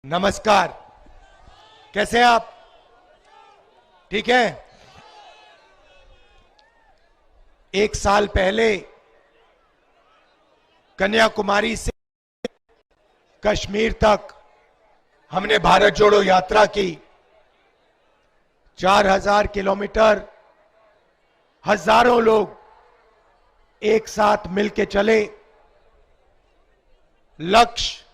नमस्कार। कैसे हैं आप? ठीक है। एक साल पहले कन्याकुमारी से कश्मीर तक हमने भारत जोड़ो यात्रा की। 4000 किलोमीटर, हजारों लोग एक साथ मिलकर चले। लक्ष्य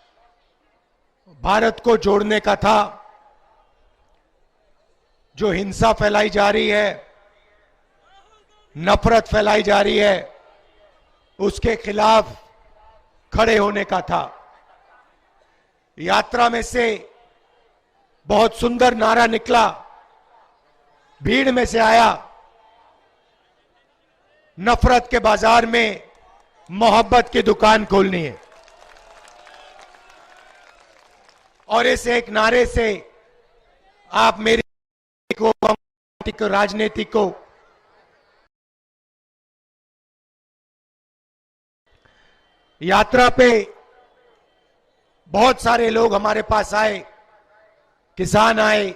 भारत को जोड़ने का था। जो हिंसा फैलाई जा रही है, नफरत फैलाई जा रही है, उसके खिलाफ खड़े होने का था। यात्रा में से बहुत सुंदर नारा निकला, भीड़ में से आया, नफरत के बाजार में मोहब्बत की दुकान खोलनी है। और इस एक नारे से आप मेरी को राजनीति को यात्रा पे बहुत सारे लोग हमारे पास आए, किसान आए,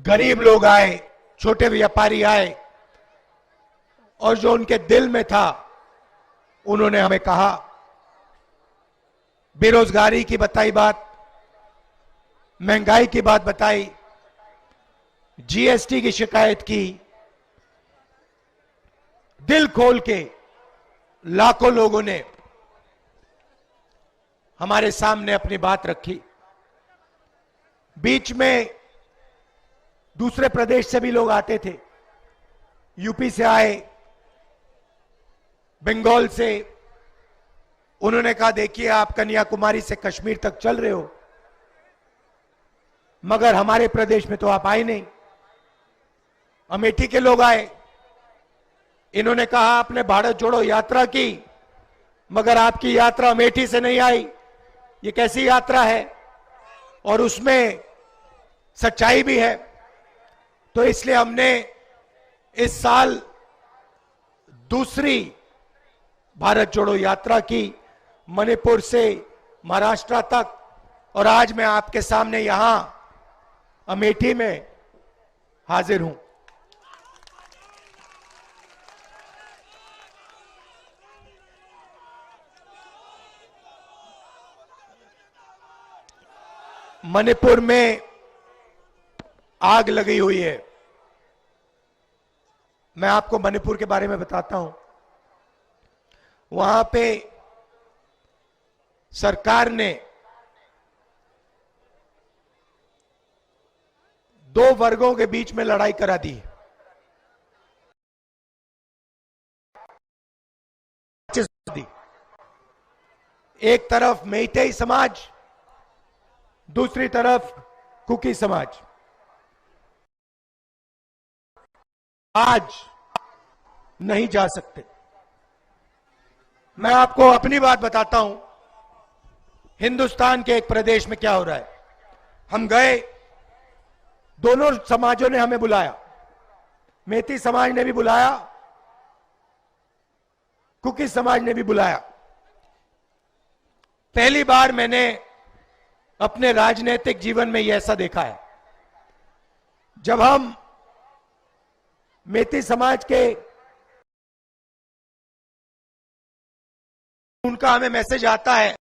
गरीब लोग आए, छोटे व्यापारी आए, और जो उनके दिल में था उन्होंने हमें कहा। बेरोजगारी की बताई बात, महंगाई की बात बताई, जीएसटी की शिकायत की। दिल खोल के लाखों लोगों ने हमारे सामने अपनी बात रखी। बीच में दूसरे प्रदेश से भी लोग आते थे, यूपी से आए, बंगाल से। उन्होंने कहा, देखिए आप कन्याकुमारी से कश्मीर तक चल रहे हो, मगर हमारे प्रदेश में तो आप आए नहीं। अमेठी के लोग आए, इन्होंने कहा आपने भारत जोड़ो यात्रा की, मगर आपकी यात्रा अमेठी से नहीं आई, ये कैसी यात्रा है? और उसमें सच्चाई भी है। तो इसलिए हमने इस साल दूसरी भारत जोड़ो यात्रा की, मणिपुर से महाराष्ट्र तक, और आज मैं आपके सामने यहां अमेठी में हाजिर हूं। मणिपुर में आग लगी हुई है। मैं आपको मणिपुर के बारे में बताता हूं। वहां पे सरकार ने 2 वर्गों के बीच में लड़ाई करा दी। एक तरफ मेइतेई समाज, दूसरी तरफ कुकी समाज। आज नहीं जा सकते। मैं आपको अपनी बात बताता हूं, हिंदुस्तान के एक प्रदेश में क्या हो रहा है। हम गए, दोनों समाजों ने हमें बुलाया, मेती समाज ने भी बुलाया, कुकी समाज ने भी बुलाया। पहली बार मैंने अपने राजनीतिक जीवन में यह ऐसा देखा है। जब हम मेती समाज के, उनका हमें मैसेज आता है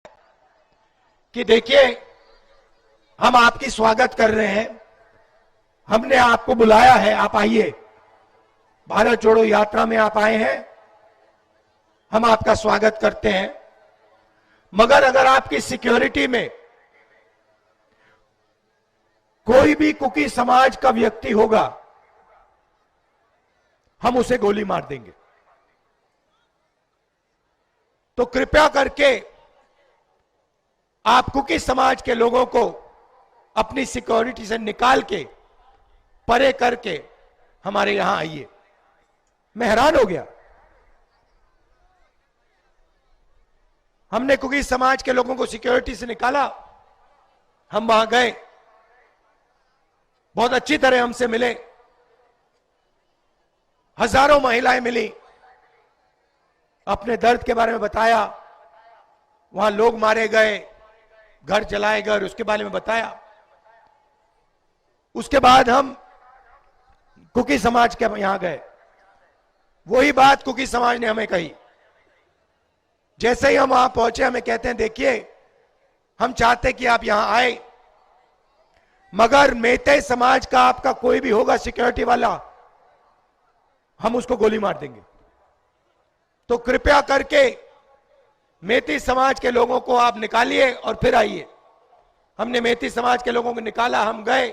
कि देखिए हम आपकी स्वागत कर रहे हैं, हमने आपको बुलाया है, आप आइए, भारत जोड़ो यात्रा में आप आए हैं, हम आपका स्वागत करते हैं। मगर अगर आपकी सिक्योरिटी में कोई भी कुकी समाज का व्यक्ति होगा, हम उसे गोली मार देंगे। तो कृपया करके आप कुकी समाज के लोगों को अपनी सिक्योरिटी से निकाल के, परे करके हमारे यहां आइए। मैं हैरान हो गया। हमने कुकी समाज के लोगों को सिक्योरिटी से निकाला, हम वहां गए, बहुत अच्छी तरह हमसे मिले, हजारों महिलाएं मिली, अपने दर्द के बारे में बताया, वहां लोग मारे गए, घर जलाए गए, और उसके बारे में बताया। उसके बाद हम कुकी समाज के यहां गए, वही बात कुकी समाज ने हमें कही। जैसे ही हम वहां पहुंचे, हमें कहते हैं देखिए, हम चाहते कि आप यहां आए, मगर मेते समाज का आपका कोई भी होगा सिक्योरिटी वाला, हम उसको गोली मार देंगे। तो कृपया करके मेती समाज के लोगों को आप निकालिए और फिर आइए। हमने मेती समाज के लोगों को निकाला, हम गए,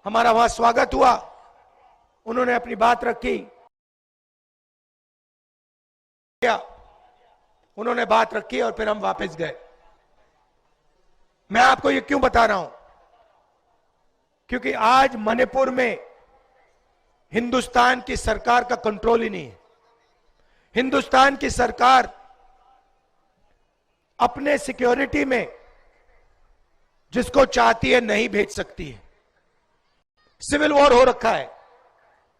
हमारा वहां स्वागत हुआ, उन्होंने अपनी बात रखी, उन्होंने बात रखी और फिर हम वापस गए। मैं आपको ये क्यों बता रहा हूं? क्योंकि आज मणिपुर में हिंदुस्तान की सरकार का कंट्रोल ही नहीं है। हिंदुस्तान की सरकार अपने सिक्योरिटी में जिसको चाहती है नहीं भेज सकती है। सिविल वॉर हो रखा है,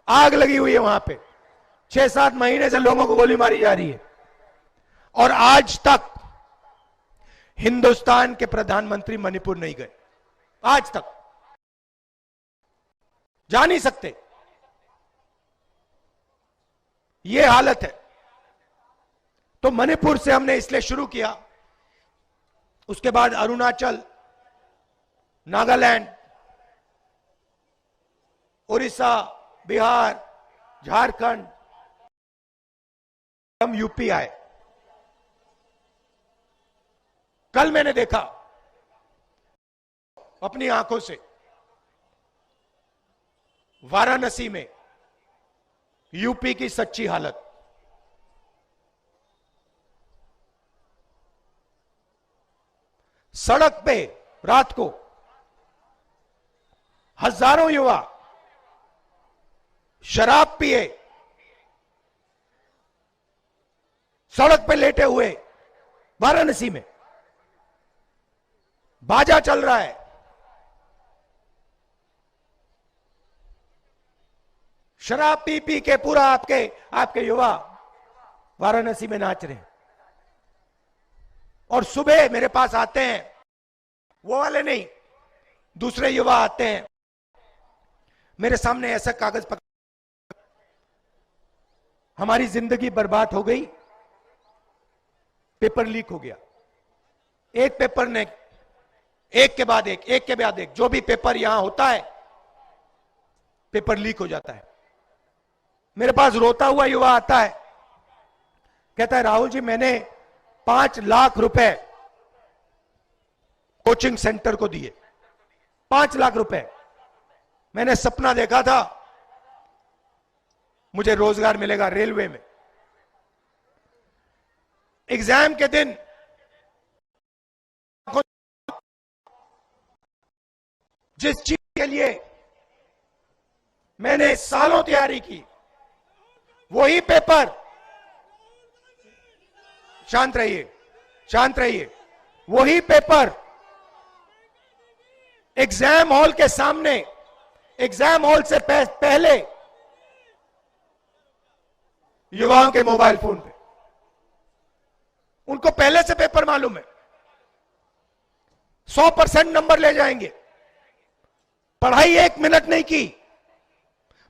आग लगी हुई है वहां पे, 6-7 महीने से लोगों को गोली मारी जा रही है, और आज तक हिंदुस्तान के प्रधानमंत्री मणिपुर नहीं गए। आज तक जा नहीं सकते, यह हालत है। तो मणिपुर से हमने इसलिए शुरू किया, उसके बाद अरुणाचल, नागालैंड, उड़ीसा, बिहार, झारखंड, हम यूपी आए। कल मैंने देखा अपनी आंखों से वाराणसी में यूपी की सच्ची हालत। सड़क पे रात को हजारों युवा शराब पिए सड़क पे लेटे हुए, वाराणसी में बाजा चल रहा है, शराब पी पी के पूरा आपके युवा वाराणसी में नाच रहे हैं। और सुबह मेरे पास आते हैं, वो वाले नहीं, दूसरे युवा आते हैं, मेरे सामने ऐसा कागज पकड़, हमारी जिंदगी बर्बाद हो गई, पेपर लीक हो गया। एक पेपर ने एक के बाद एक, जो भी पेपर यहां होता है, पेपर लीक हो जाता है। मेरे पास रोता हुआ युवा आता है, कहता है राहुल जी, मैंने 5 लाख रुपए कोचिंग सेंटर को दिए, 5 लाख रुपए। मैंने सपना देखा था मुझे रोजगार मिलेगा रेलवे में। एग्जाम के दिन जिस चीज के लिए मैंने सालों तैयारी की, वही पेपर, शांत रहिए, वही पेपर एग्जाम हॉल के सामने, एग्जाम हॉल से पहले युवाओं के मोबाइल फोन पे, उनको पहले से पेपर मालूम है, 100% नंबर ले जाएंगे। पढ़ाई 1 मिनट नहीं की,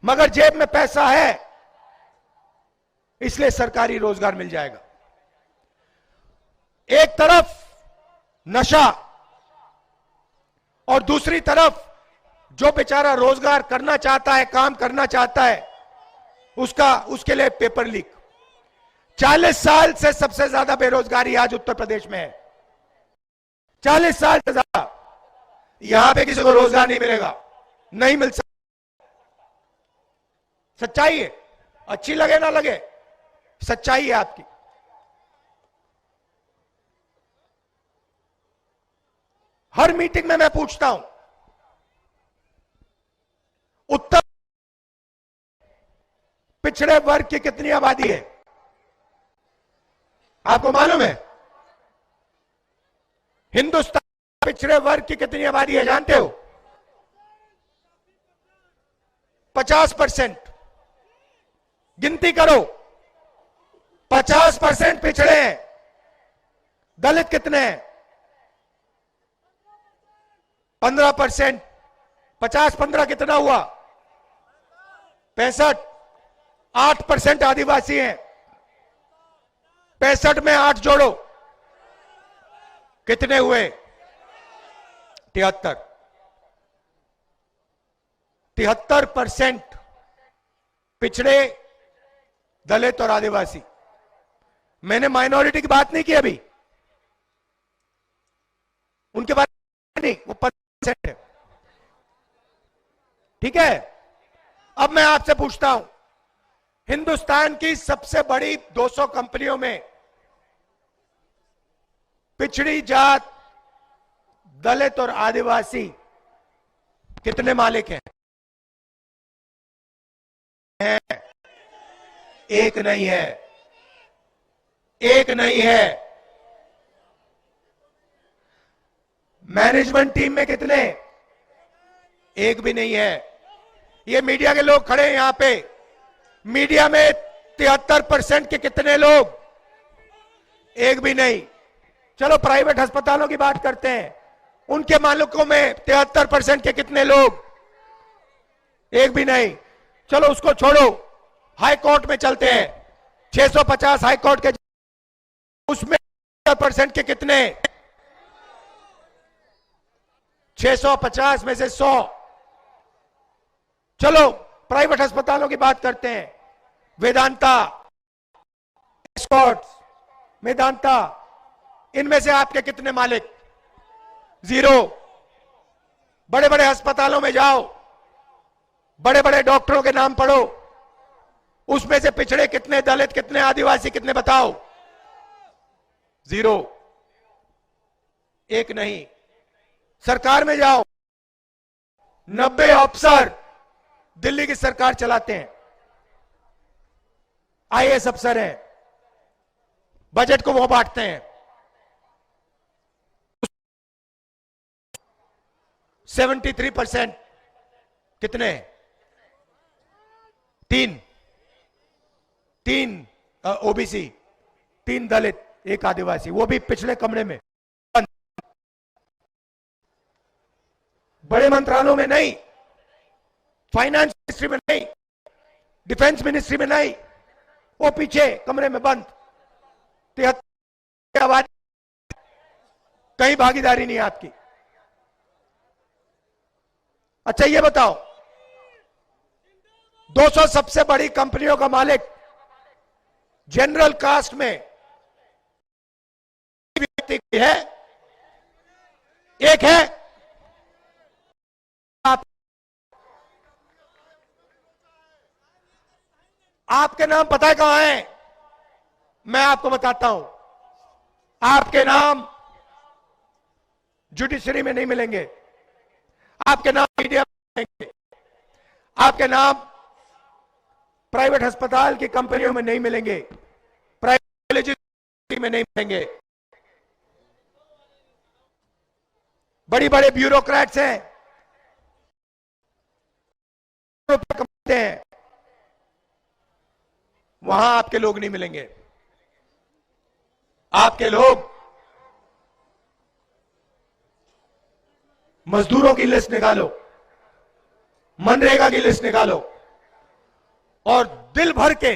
मगर जेब में पैसा है, इसलिए सरकारी रोजगार मिल जाएगा। एक तरफ नशा और दूसरी तरफ जो बेचारा रोजगार करना चाहता है, काम करना चाहता है, उसके लिए पेपर लीक। 40 साल से सबसे ज्यादा बेरोजगारी आज उत्तर प्रदेश में है, 40 साल से ज्यादा। यहां पे किसी को रोजगार नहीं मिलेगा, नहीं मिल सकता। सच्चाई है, अच्छी लगे ना लगे, सच्चाई है आपकी। हर मीटिंग में मैं पूछता हूं, उत्तर पिछड़े वर्ग की कितनी आबादी है? आपको मालूम है? हिंदुस्तान पिछड़े वर्ग की कितनी आबादी है जानते हो? 50%। गिनती करो, 50% पिछड़े हैं, दलित कितने हैं? 15%। 50-15 कितना हुआ? 65। 8% आदिवासी हैं। 65 में 8 जोड़ो, कितने हुए? 73। 73% पिछड़े, दलित और आदिवासी। मैंने माइनॉरिटी की बात नहीं की अभी, उनके बारे में नहीं, वो 5% है। ठीक है। अब मैं आपसे पूछता हूं, हिंदुस्तान की सबसे बड़ी 200 कंपनियों में पिछड़ी जात, दलित और आदिवासी कितने मालिक हैं? एक नहीं है। एक नहीं है। मैनेजमेंट टीम में कितने? एक भी नहीं है। ये मीडिया के लोग खड़े हैं यहां पे, मीडिया में 73% के कितने लोग? एक भी नहीं। चलो प्राइवेट अस्पतालों की बात करते हैं, उनके मालिकों में 73% के कितने लोग? एक भी नहीं। चलो उसको छोड़ो, हाई कोर्ट में चलते हैं। 650 हाई कोर्ट के, उसमें 70% के कितने? 650 में से 100। चलो प्राइवेट अस्पतालों की बात करते हैं। वेदांता, एस्कॉर्ट्स, मेदांता, इनमें से आपके कितने मालिक? 0। बड़े बड़े अस्पतालों में जाओ, बड़े बड़े डॉक्टरों के नाम पढ़ो, उसमें से पिछड़े कितने, दलित कितने, आदिवासी कितने, बताओ? 0। एक नहीं। सरकार में जाओ, 90 अफसर दिल्ली की सरकार चलाते हैं, आईएएस अफसर हैं, बजट को वो बांटते हैं। 73% कितने? 3 ओबीसी, 3 दलित, 1 आदिवासी, वो भी पिछले कमरे में। बड़े मंत्रालयों में नहीं, फाइनेंस मिनिस्ट्री में नहीं, डिफेंस मिनिस्ट्री में नहीं, वो पीछे कमरे में बंद। 73 आबादी, कहीं भागीदारी नहीं आपकी। अच्छा ये बताओ, 200 सबसे बड़ी कंपनियों का मालिक जनरल कास्ट में व्यक्ति है? एक है। आपके नाम पता है कहां है? मैं आपको बताता हूं। आपके नाम जुडिशरी में नहीं मिलेंगे, आपके नाम मीडिया में मिलेंगे, आपके नाम प्राइवेट अस्पताल की कंपनियों में नहीं मिलेंगे, प्राइवेट कॉलेज में नहीं मिलेंगे। बड़ी बड़े ब्यूरोक्रेट्स हैं, कमाते हैं, वहां आपके लोग नहीं मिलेंगे। आपके लोग मजदूरों की लिस्ट निकालो, मनरेगा की लिस्ट निकालो और दिल भर के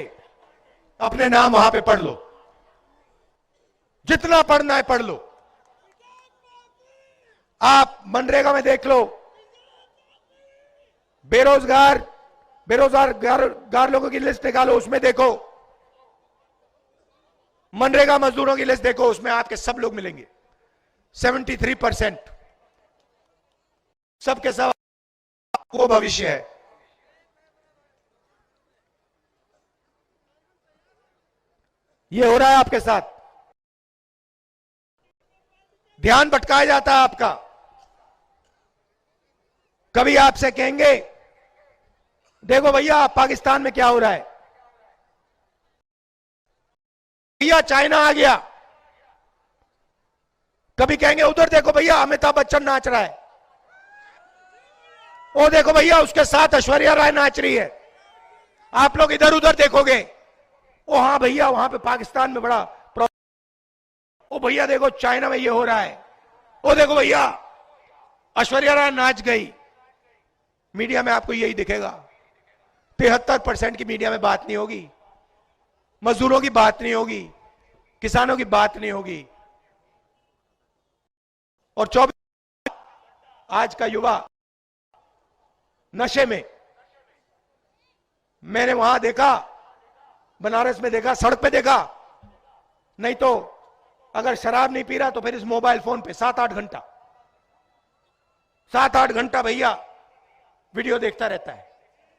अपने नाम वहां पे पढ़ लो, जितना पढ़ना है पढ़ लो। आप मनरेगा में देख लो, बेरोजगार लोगों की लिस्ट निकालो, उसमें देखो, मनरेगा मजदूरों की लिस्ट देखो, उसमें आपके सब लोग मिलेंगे। 73% सबके सब वो भविष्य है। ये हो रहा है आपके साथ, ध्यान भटकाया जाता है आपका। कभी आपसे कहेंगे देखो भैया पाकिस्तान में क्या हो रहा है, भैया चाइना आ गया। कभी कहेंगे उधर देखो भैया अमिताभ बच्चन नाच रहा है, वो देखो भैया उसके साथ ऐश्वर्या राय नाच रही है। आप लोग इधर उधर देखोगे, ओ हाँ भैया वहां पे पाकिस्तान में बड़ा प्रॉब्लम, ओ भैया देखो चाइना में ये हो रहा है, ओ देखो भैया ऐश्वर्या राय नाच गई। मीडिया में आपको यही दिखेगा। 73% की मीडिया में बात नहीं होगी, मजदूरों की बात नहीं होगी, किसानों की बात नहीं होगी। और 24 आज का युवा नशे में, मैंने वहां देखा, बनारस में देखा, सड़क पे देखा, नहीं तो अगर शराब नहीं पी रहा तो फिर इस मोबाइल फोन पे 7-8 घंटा 7-8 घंटा भैया वीडियो देखता रहता है,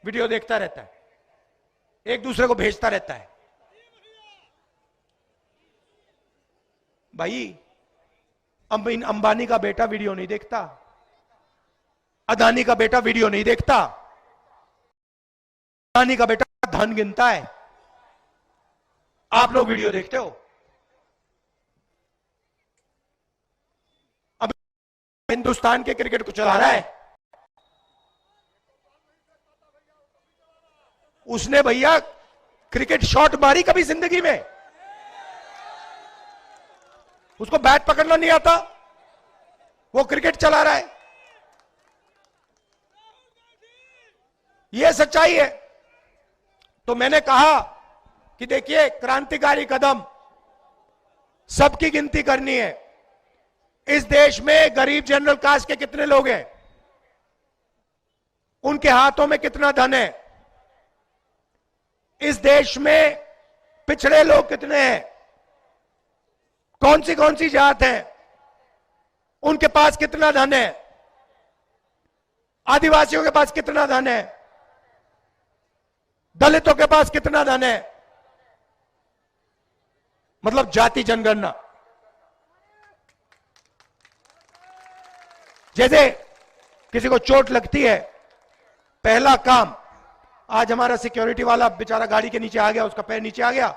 वीडियो देखता रहता है, एक दूसरे को भेजता रहता है। भाई अंबानी का बेटा वीडियो नहीं देखता, अदानी का बेटा वीडियो नहीं देखता, अदानी का बेटा धन गिनता है, आप लोग वीडियो देखते हो। अब हिंदुस्तान के क्रिकेट को चला रहा है, उसने भैया क्रिकेट शॉट मारी कभी जिंदगी में? उसको बैट पकड़ना नहीं आता, वो क्रिकेट चला रहा है। यह सच्चाई है। तो मैंने कहा कि देखिए क्रांतिकारी कदम, सबकी गिनती करनी है। इस देश में गरीब जनरल कास्ट के कितने लोग हैं, उनके हाथों में कितना धन है, इस देश में पिछड़े लोग कितने हैं, कौन सी जात है, उनके पास कितना धन है, आदिवासियों के पास कितना धन है, दलितों के पास कितना धन है, मतलब जाति जनगणना। जैसे किसी को चोट लगती है, पहला काम, आज हमारा सिक्योरिटी वाला बेचारा गाड़ी के नीचे आ गया, उसका पैर नीचे आ गया,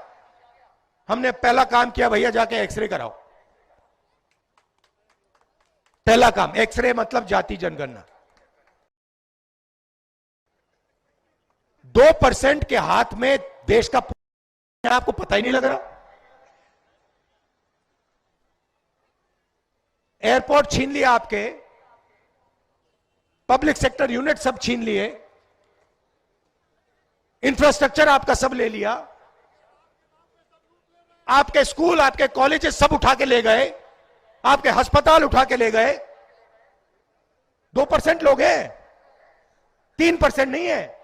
हमने पहला काम किया भैया जाके एक्सरे कराओ। पहला काम एक्सरे, मतलब जाति जनगणना। 2% के हाथ में देश का, आपको पता ही नहीं लग रहा। एयरपोर्ट छीन लिया आपके, पब्लिक सेक्टर यूनिट सब छीन लिए, इंफ्रास्ट्रक्चर आपका सब ले लिया, आपके स्कूल, आपके कॉलेजेस सब उठा के ले गए, आपके अस्पताल उठा के ले गए। 2% लोग हैं, 3% नहीं है।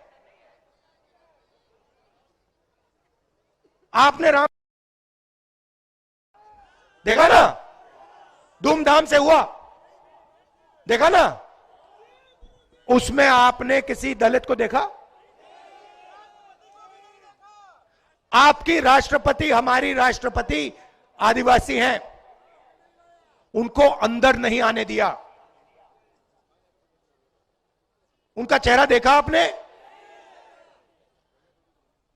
आपने राम देखा ना, धूमधाम से हुआ, देखा ना, उसमें आपने किसी दलित को देखा? आपकी राष्ट्रपति, हमारी राष्ट्रपति आदिवासी हैं, उनको अंदर नहीं आने दिया। उनका चेहरा देखा आपने?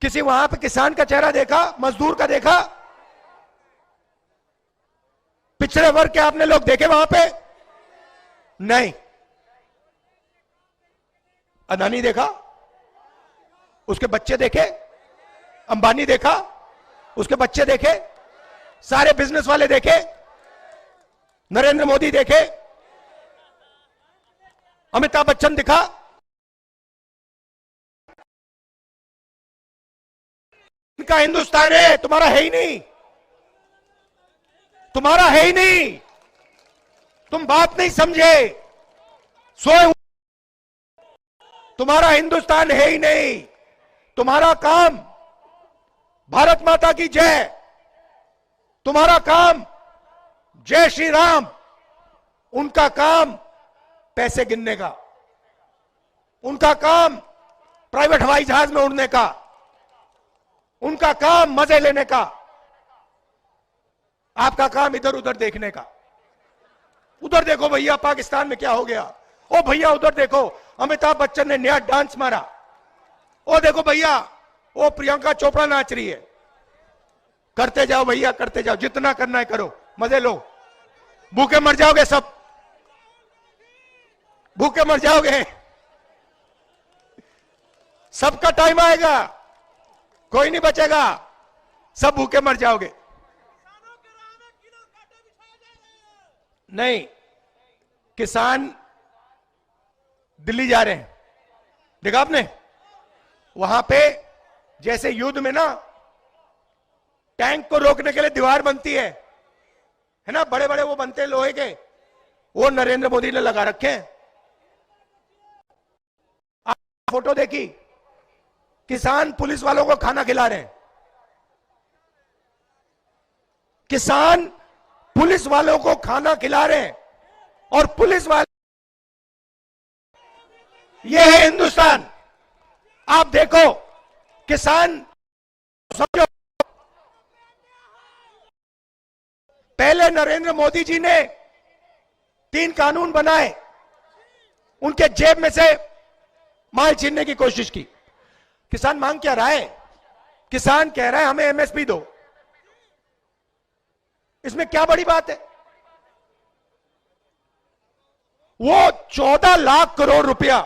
किसी वहां पे किसान का चेहरा देखा, मजदूर का देखा? पिछड़े वर्ग के आपने लोग देखे वहां पे? नहीं। अदानी देखा, उसके बच्चे देखे, अंबानी देखा, उसके बच्चे देखे, सारे बिजनेस वाले देखे, नरेंद्र मोदी देखे, अमिताभ बच्चन दिखा। इनका हिंदुस्तान है, तुम्हारा है ही नहीं, तुम्हारा है ही नहीं, तुम बात नहीं समझे, सोए, तुम्हारा हिंदुस्तान है ही नहीं। तुम्हारा काम भारत माता की जय, तुम्हारा काम जय श्री राम, उनका काम पैसे गिनने का, उनका काम प्राइवेट हवाई जहाज में उड़ने का, उनका काम मजे लेने का, आपका काम इधर उधर देखने का। उधर देखो भैया पाकिस्तान में क्या हो गया, ओ भैया उधर देखो अमिताभ बच्चन ने नया डांस मारा, ओ देखो भैया वो प्रियंका चोपड़ा नाच रही है। करते जाओ भैया, करते जाओ, जितना करना है करो, मजे लो, भूखे मर जाओगे सब, भूखे मर जाओगे, सबका टाइम आएगा, कोई नहीं बचेगा, सब भूखे मर जाओगे। नहीं, किसान दिल्ली जा रहे हैं, देखा आपने? वहां पे जैसे युद्ध में ना टैंक को रोकने के लिए दीवार बनती है ना, बड़े बड़े वो बनते हैं लोहे के, वो नरेंद्र मोदी ने लगा रखे हैं। आप फोटो देखी, किसान पुलिस वालों को खाना खिला रहे हैं, किसान पुलिस वालों को खाना खिला रहे हैं, और पुलिस वाले, ये है हिंदुस्तान। आप देखो, किसान, समझो, पहले नरेंद्र मोदी जी ने 3 कानून बनाए, उनके जेब में से माल छीनने की कोशिश की। किसान मांग क्या रहा है? किसान कह रहा है हमें एमएसपी दो। इसमें क्या बड़ी बात है? वो 14 लाख करोड़ रुपया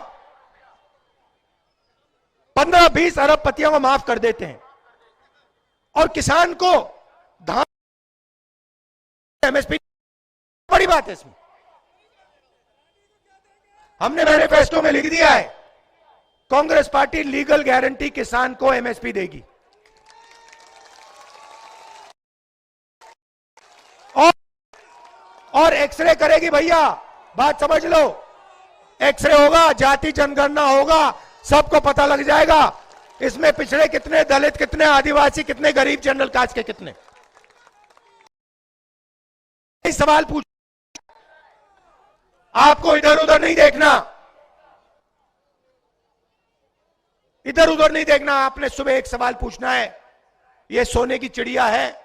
15-20 अरबपतियों को माफ कर देते हैं, और किसान को धान एमएसपी, बड़ी बात है इसमें। हमने मैनिफेस्टो में लिख दिया है, कांग्रेस पार्टी लीगल गारंटी किसान को एमएसपी देगी, और एक्सरे करेगी। भैया बात समझ लो, एक्सरे होगा, जाति जनगणना होगा, सबको पता लग जाएगा इसमें पिछड़े कितने, दलित कितने, आदिवासी कितने, गरीब जनरल कास्ट के कितने। सवाल पूछ, आपको इधर उधर नहीं देखना, इधर उधर नहीं देखना। आपने सुबह एक सवाल पूछना है, ये सोने की चिड़िया है,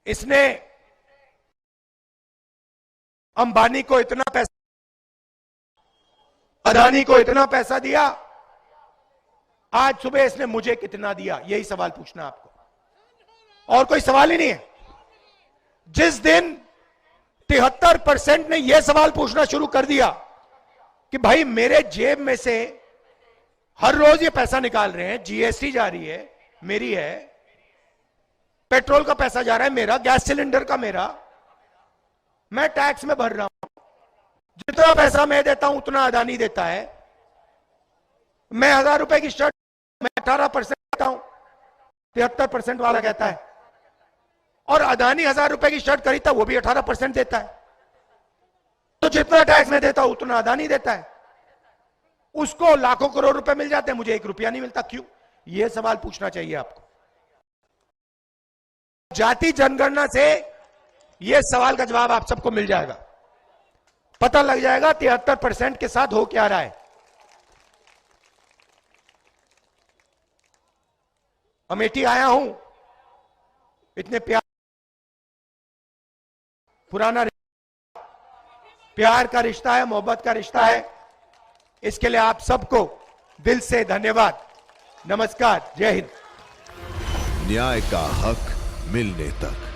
इसने अंबानी को इतना पैसा, अदानी को इतना पैसा दिया, आज सुबह इसने मुझे कितना दिया, यही सवाल पूछना आपको, और कोई सवाल ही नहीं है। जिस दिन 73% ने यह सवाल पूछना शुरू कर दिया कि भाई मेरे जेब में से हर रोज ये पैसा निकाल रहे हैं, जीएसटी जा रही है मेरी है, पेट्रोल का पैसा जा रहा है मेरा, गैस सिलेंडर का मेरा, मैं टैक्स में भर रहा हूं, जितना पैसा मैं देता हूं उतना अदानी देता है, मैं 1000 रुपए की शर्ट मैं 18% देता हूं, 73% वाला कहता है, और अदानी 1000 रुपए की शर्ट खरीदता वो भी 18% देता है। तो जितना टैक्स में देता हूं उतना अदानी देता है, उसको लाखों करोड़ रुपए मिल जाते हैं, मुझे 1 रुपया नहीं मिलता, क्यों? यह सवाल पूछना चाहिए आपको। जाति जनगणना से यह सवाल का जवाब आप सबको मिल जाएगा, पता लग जाएगा 73% के साथ हो क्या रहा है। अमेठी आया हूं, इतने प्यार, पुराना प्यार का रिश्ता है, मोहब्बत का रिश्ता है, इसके लिए आप सबको दिल से धन्यवाद। नमस्कार, जय हिंद। न्याय का हक मिलने तक